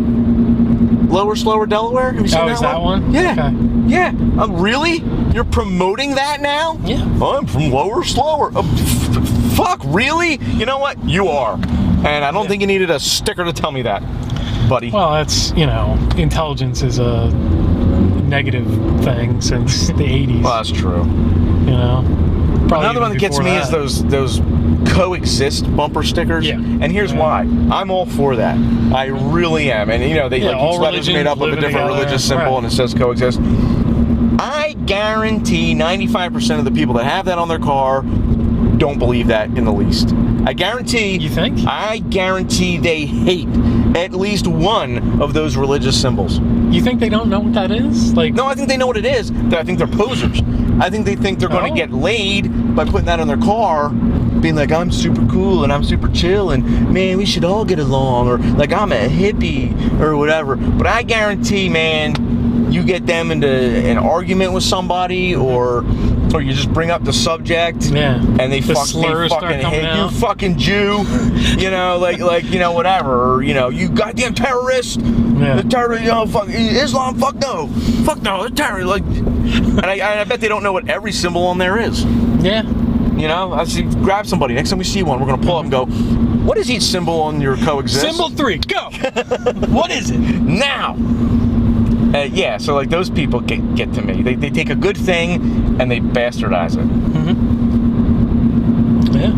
Lower Slower Delaware. Have you seen that one? Yeah. Okay. Yeah. Really? You're promoting that now? Yeah. I'm from Lower Slower. Fuck, really? You know what? You are. And I don't think you needed a sticker to tell me that, buddy. Well, that's, intelligence is a negative thing since the 80s. Well, that's true. Probably another one that gets me is those coexist bumper stickers. Yeah. And here's why. I'm all for that. I really am. And they each letter's made up of a different religious symbol and it says coexist. I guarantee 95% of the people that have that on their car don't believe that in the least. I guarantee. You think? I guarantee they hate at least one of those religious symbols. You think they don't know what that is? Like, no, I think they know what it is. I think they're posers. I think they think they're going to get laid by putting that on their car, being like, I'm super cool and I'm super chill and man, we should all get along, or like I'm a hippie or whatever. But I guarantee, man, you get them into an argument with somebody, or you just bring up the subject, and they fucking hate you, fucking Jew, you know, like you know, whatever, or, you know, you goddamn terrorist, the terrorist, you know, fuck Islam, fuck no, the terrorist, like, and I bet they don't know what every symbol on there is. Yeah. You know, I see, grab somebody. Next time we see one, we're gonna pull up and go, what is each symbol on your coexist? Symbol 3, go. What is it now? Yeah, so like those people get to me. They take a good thing and they bastardize it. Yeah.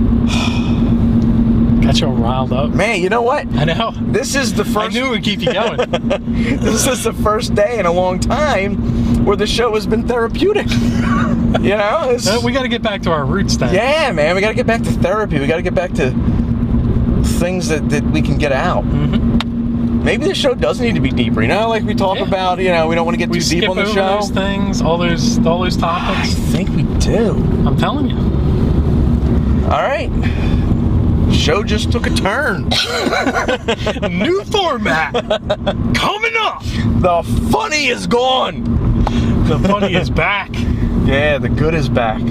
Got you all riled up. Man, you know what? I know. This is the first. I knew it would keep you going. This is the first day in a long time where the show has been therapeutic. You know? We got to get back to our roots then. Yeah, man. We got to get back to therapy. We got to get back to things that we can get out. Maybe the show doesn't need to be deeper. You know, like we talk about, you know, we don't want to get too deep on the show. Those things, all those topics. I think we do. I'm telling you. All right. Show just took a turn. New format coming up. The funny is gone. The funny is back. Yeah, the good is back.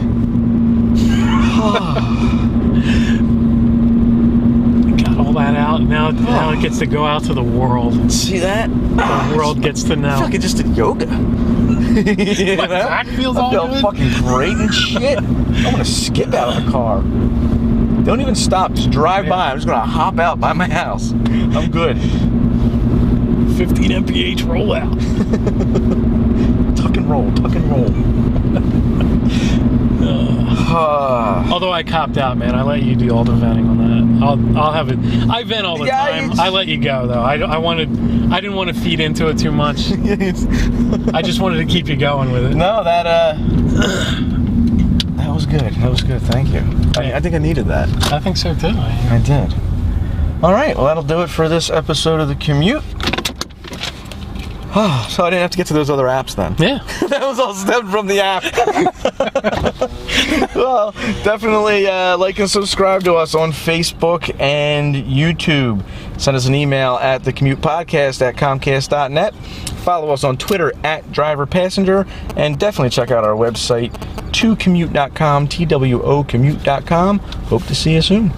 Got all that out. Now it gets to go out to the world. See that? The world gets to know. I feel like I just did yoga. My back feels all good. I feel fucking great and shit. I want to skip out of the car. Don't even stop. Just drive by. I'm just going to hop out by my house. I'm good. 15 mph rollout. Tuck and roll. Although I copped out, man. I let you do all the venting on that. I'll have it. I vent all the time. I let you go though. I didn't want to feed into it too much. I just wanted to keep you going with it. No, that was good. That was good. Thank you. I think I needed that. I think so too. I did. All right. Well, that'll do it for this episode of The Commute. Oh, so I didn't have to get to those other apps then. Yeah. That was all stemmed from the app. Well, definitely like and subscribe to us on Facebook and YouTube. Send us an email at thecommutepodcast@comcast.net. Follow us on Twitter @driverpassenger. And definitely check out our website, tocommute.com, TWOcommute.com. Hope to see you soon.